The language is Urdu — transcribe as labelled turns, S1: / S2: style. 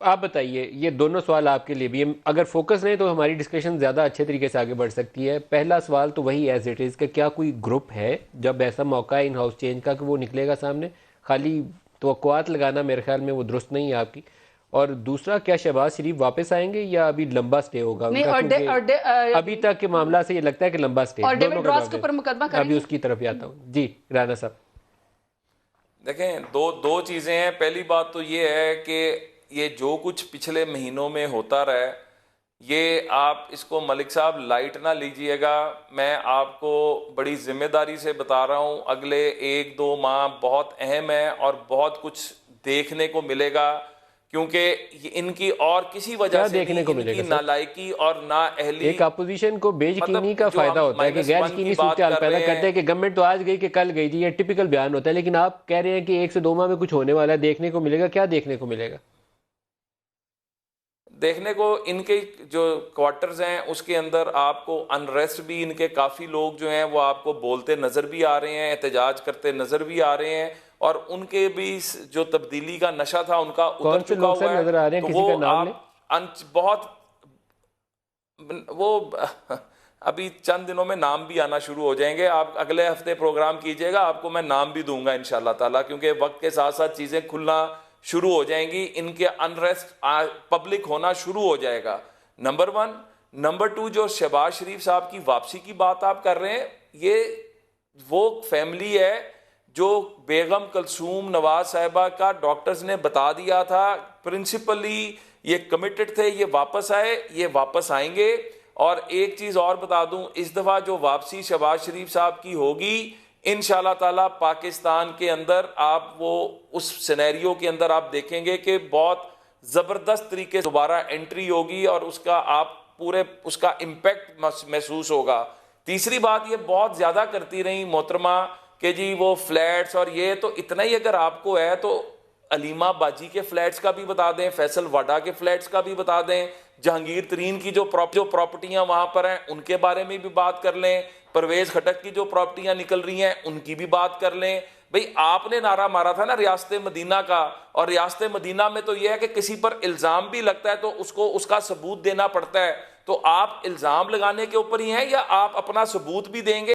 S1: آپ بتائیے، یہ دونوں سوال آپ کے لیے بھی ہیں، اگر فوکس نہیں تو ہماری ڈسکشن زیادہ اچھے طریقے سے آگے بڑھ سکتی ہے۔ پہلا سوال تو وہی ایز اٹ از کہ کیا کوئی گروپ ہے جب ایسا موقع ہے ان ہاؤس چینج کا کہ وہ نکلے گا سامنے؟ خالی توقعات لگانا میرے خیال میں وہ درست نہیں ہے آپ کی۔ اور دوسرا، کیا شہباز شریف واپس آئیں گے یا ابھی لمبا سٹے ہوگا ان
S2: نہیں،
S1: کا؟ کیونکہ ابھی تک کے معاملہ سے یہ لگتا ہے کہ لمبا سٹے،
S2: اور
S1: دونوں
S2: ڈیوڈ
S1: کا
S2: راس
S1: جواب
S2: کے
S1: دیں۔
S2: اوپر مقدمہ کریں
S1: ابھی
S2: گے؟
S1: اس کی طرف ہی آتا ہوں جی، رانا صاحب۔
S3: دیکھیں، دو چیزیں ہیں۔ پہلی بات تو یہ ہے کہ یہ جو کچھ پچھلے مہینوں میں ہوتا رہا ہے، یہ آپ اس کو ملک صاحب لائٹ نہ لیجئے گا۔ میں آپ کو بڑی ذمہ داری سے بتا رہا ہوں، اگلے 1-2 ماہ بہت اہم ہے اور بہت کچھ دیکھنے کو ملے گا، کیونکہ ان کی اور کسی وجہ
S1: کیا
S3: سے
S1: دیکھنے
S3: نہیں،
S1: کو
S3: ان
S1: ملے
S3: کی
S1: گا سر؟
S3: نالائکی اور نااہلی۔
S1: ایک اپوزیشن کو بے
S3: مطلب
S1: یقینی کا
S3: جو
S1: فائدہ
S3: ہم
S1: ہوتا ہے کہ غیر
S3: -1 کی
S1: یقینی
S3: بات
S1: صورتحال
S3: کر
S1: پیدا
S3: رہے
S1: کرتے
S3: ہیں،
S1: ہیں کہ گورنمنٹ تو آج گئی کہ کل گئی تھی، یہ ٹپیکل بیان ہوتا ہے، لیکن آپ کہہ رہے ہیں کہ 1 سے 2 ماہ میں کچھ ہونے والا ہے، دیکھنے کو ملے گا۔ کیا دیکھنے کو ملے گا؟
S3: دیکھنے کو ان کے جو کوارٹرز ہیں اس کے اندر آپ کو انریسٹ بھی، ان کے کافی لوگ جو ہیں وہ آپ کو بولتے نظر بھی آ رہے ہیں، احتجاج کرتے نظر بھی آ رہے ہیں، اور ان کے بھی جو تبدیلی کا نشہ تھا ان کا اتر
S1: کون سے
S3: چکا
S1: لوگ سر
S3: ہوا ہے۔
S1: نظر آ رہے ہیں؟
S3: تو
S1: کسی
S3: وہ
S1: کا نام لیں۔
S3: آپ بہت وہ ابھی چند دنوں میں نام بھی آنا شروع ہو جائیں گے۔ آپ اگلے ہفتے پروگرام کیجئے گا، آپ کو میں نام بھی دوں گا انشاءاللہ تعالیٰ، کیونکہ وقت کے ساتھ ساتھ چیزیں کھلنا شروع ہو جائیں گی، ان کے انریسٹ پبلک ہونا شروع ہو جائے گا، نمبر 1۔ نمبر 2، جو شہباز شریف صاحب کی واپسی کی بات آپ کر رہے ہیں، یہ وہ فیملی ہے جو بیگم کلثوم نواز صاحبہ کا ڈاکٹرز نے بتا دیا تھا، پرنسپلی یہ کمیٹڈ تھے، یہ واپس آئے، یہ واپس آئیں گے۔ اور ایک چیز اور بتا دوں، اس دفعہ جو واپسی شہباز شریف صاحب کی ہوگی انشاءاللہ تعالی پاکستان کے اندر، آپ وہ اس سینیریو کے اندر آپ دیکھیں گے کہ بہت زبردست طریقے سے دوبارہ انٹری ہوگی، اور اس کا آپ پورے اس کا امپیکٹ محسوس ہوگا۔ تیسری بات، یہ بہت زیادہ کرتی رہی محترمہ کہ جی وہ فلیٹس اور یہ، تو اتنا ہی اگر آپ کو ہے تو علیمہ باجی کے فلیٹس کا بھی بتا دیں، فیصل واڈا کے فلیٹس کا بھی بتا دیں، جہانگیر ترین کی جو پراپرٹیاں وہاں پر ہیں ان کے بارے میں بھی بات کر لیں، پرویز خٹک کی جو پراپرٹیاں نکل رہی ہیں ان کی بھی بات کر لیں۔ بھئی آپ نے نعرہ مارا تھا نا ریاست مدینہ کا، اور ریاست مدینہ میں تو یہ ہے کہ کسی پر الزام بھی لگتا ہے تو اس کو اس کا ثبوت دینا پڑتا ہے، تو آپ الزام لگانے کے اوپر ہی ہیں یا آپ اپنا ثبوت بھی دیں گے؟